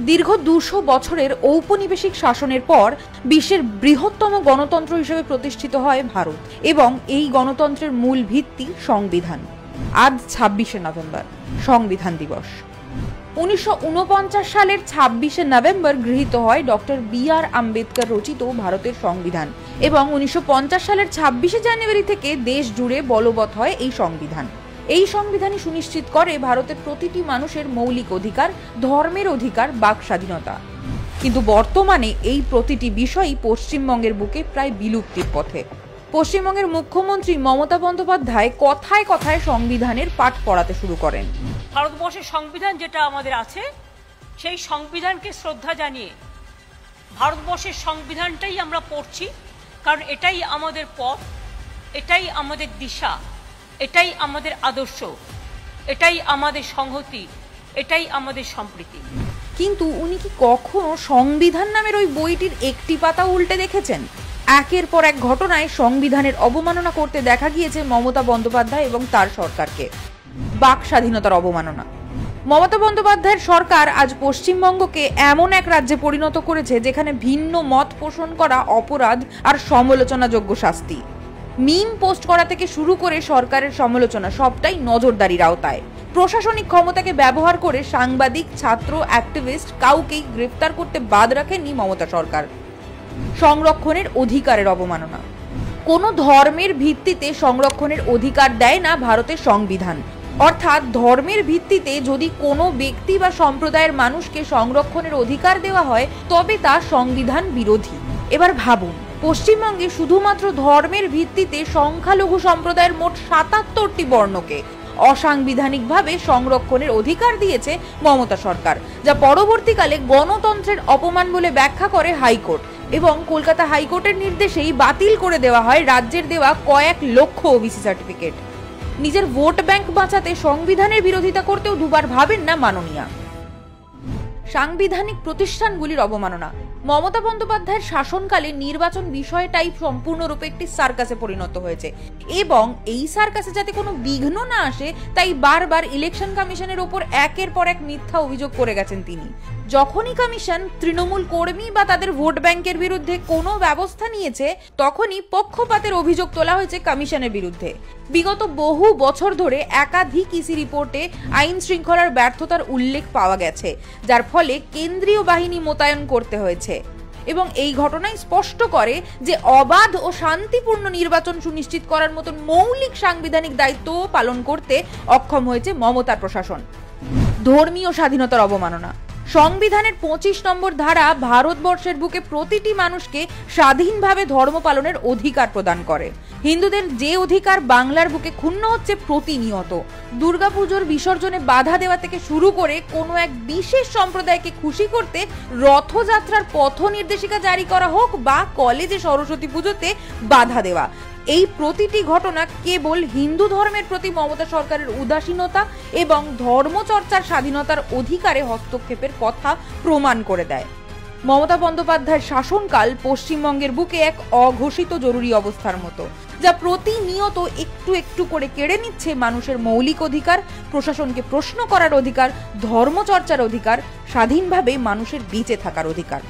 দীর্ঘ 200 বছরের ঔপনিবেশিক শাসনের পর বিশ্বের বৃহত্তম গণতন্ত্র হিসেবে প্রতিষ্ঠিত হয় ভারত এবং এই গণতন্ত্রের মূল ভিত্তি সংবিধান। আজ 26শে নভেম্বর, সংবিধান দিবস। 1949 সালের 26শে নভেম্বর গৃহীত হয় ডক্টর বি.আর. আম্বেদকর রচিত ভারতের সংবিধান এবং 1950 সালের 26শে জানুয়ারি থেকে দেশ জুড়ে বলবৎ হয় এই সংবিধান। এই সংবিধানই সুনিশ্চিত করে ভারতের প্রতিটি মানুষের মৌলিক অধিকার, ধর্মের অধিকার, বাক স্বাধীনতা। কিন্তু বর্তমানে এই প্রতিটি বিষয়ই পশ্চিমবঙ্গের বুকে প্রায় বিলুপ্তির পথে। পশ্চিমবঙ্গের মুখ্যমন্ত্রী মমতা বন্দ্যোপাধ্যায় কথায় কথায় সংবিধানের পাঠ পড়াতে শুরু করেন। ভারতবর্ষের সংবিধান যেটা আমাদের আছে, সেই সংবিধানকে শ্রদ্ধা জানিয়ে ভারতবর্ষের সংবিধানটাই আমরা পড়ছি, কারণ এটাই আমাদের পথ, এটাই আমাদের দিশা, এটাই আমাদের আদর্শ, এটাই আমাদের সংহতি, এটাই আমাদের সম্প্রীতি। কিন্তু উনি কি কখনো সংবিধান নামের ওই বইটির একটি পাতা উল্টে দেখেছেন? একের পর এক ঘটনায় সংবিধানের অবমাননা করতে দেখা গিয়েছে মমতা বন্দ্যোপাধ্যায় এবং তার সরকারকে। বাক স্বাধীনতার অবমাননা। মমতা বন্দ্যোপাধ্যায়ের সরকার আজ পশ্চিমবঙ্গকে এমন এক রাজ্যে পরিণত করেছে যেখানে ভিন্ন মত পোষণ করা অপরাধ আর সমালোচনাযোগ্য শাস্তি। মিম পোস্ট করা থেকে শুরু করে সরকারের সমালোচনা সবটাই নজরদারির আওতায়। প্রশাসনিক ক্ষমতাকে ব্যবহার করে সাংবাদিক, ছাত্র, অ্যাক্টিভিস্ট কাউকেই গ্রেফতার করতে বাদ রাখেনি মমতা সরকার। সংরক্ষণের অধিকারের অবমাননা। কোনো ধর্মের ভিত্তিতে সংরক্ষণের অধিকার দেয় না ভারতের সংবিধান। অর্থাৎ ধর্মের ভিত্তিতে যদি কোনো ব্যক্তি বা সম্প্রদায়ের মানুষকে সংরক্ষণের অধিকার দেওয়া হয় তবে তা সংবিধান বিরোধী। এবার ভাবুন, পশ্চিমবঙ্গে শুধুমাত্র ধর্মের ভিত্তিতে সংখ্যালঘু সম্প্রদায়ের মোট 77টি বর্ণকে অসাংবিধানিকভাবে সংরক্ষণের অধিকার দিয়েছে মমতা সরকার, যা পরবর্তীকালে গণতন্ত্রের অপমান বলে ব্যাখ্যা করে হাইকোর্ট এবং কলকাতা হাইকোর্টের নির্দেশেই বাতিল করে দেওয়া হয় রাজ্যের দেওয়া কয়েক লক্ষ ওবিসি সার্টিফিকেট। নিজের ভোট ব্যাংক বাঁচাতে সংবিধানের বিরোধিতা করতেও দুবার ভাবেন না মাননীয়া। সাংবিধানিক প্রতিষ্ঠানগুলির অবমাননা। মমতা বন্দ্যোপাধ্যায়ের শাসনকালে নির্বাচন বিষয়টাই সম্পূর্ণরূপে একটি সার্কাসে পরিণত হয়েছে এবং এই সার্কাসে যাতে কোনো বিঘ্ন না আসে তাই বারবার ইলেকশন কমিশনের ওপর একের পর এক মিথ্যা অভিযোগ করে গেছেন তিনি। যখনই কমিশন তৃণমূল কর্মী বা তাদের ভোট ব্যাংকের বিরুদ্ধে কোনো ব্যবস্থা নিয়েছে তখনই পক্ষপাতের অভিযোগ তোলা হয়েছে কমিশনের বিরুদ্ধে। বিগত বহু বছর ধরে একাধিক ইসি রিপোর্টে আইন শৃঙ্খলার ব্যর্থতার উল্লেখ পাওয়া গেছে, যার ফলে কেন্দ্রীয় বাহিনী মোতায়েন করতে হয়েছে এবং এই ঘটনাই স্পষ্ট করে যে অবাধ ও শান্তিপূর্ণ নির্বাচন সুনিশ্চিত করার মতন মৌলিক সাংবিধানিক দায়িত্ব পালন করতে অক্ষম হয়েছে মমতার প্রশাসন। ধর্মীয় স্বাধীনতার অবমাননা। সংবিধানের 25 নম্বর ধারা ভারতবর্ষের বুকে প্রতিটি মানুষকে স্বাধীনভাবে ধর্ম পালনের অধিকার প্রদান করে। হিন্দুদের যে অধিকার বাংলার বুকে ক্ষুণ্ণ হচ্ছে প্রতিনিয়ত। দুর্গাপুজোর বিসর্জনে বাধা দেওয়া থেকে শুরু করে কোনো এক বিশেষ সম্প্রদায়কে খুশি করতে রথযাত্রার পথ নির্দেশিকা জারি করা হোক বা কলেজে সরস্বতী পুজোতে বাধা দেওয়া, এই প্রতিটি ঘটনা কেবল হিন্দু ধর্মের প্রতি মমতা সরকারের উদাসীনতা এবং ধর্মচর্চার স্বাধীনতার অধিকারে হস্তক্ষেপের কথা প্রমাণ করে দেয়। মমতা বন্দ্যোপাধ্যায়ের শাসনকাল পশ্চিমবঙ্গের বুকে এক অঘোষিত জরুরি অবস্থার মতো, যা প্রতিনিয়ত একটু একটু করে কেড়ে নিচ্ছে মানুষের মৌলিক অধিকার, প্রশাসনকে প্রশ্ন করার অধিকার, ধর্মচর্চার অধিকার, স্বাধীনভাবে মানুষের বেঁচে থাকার অধিকার।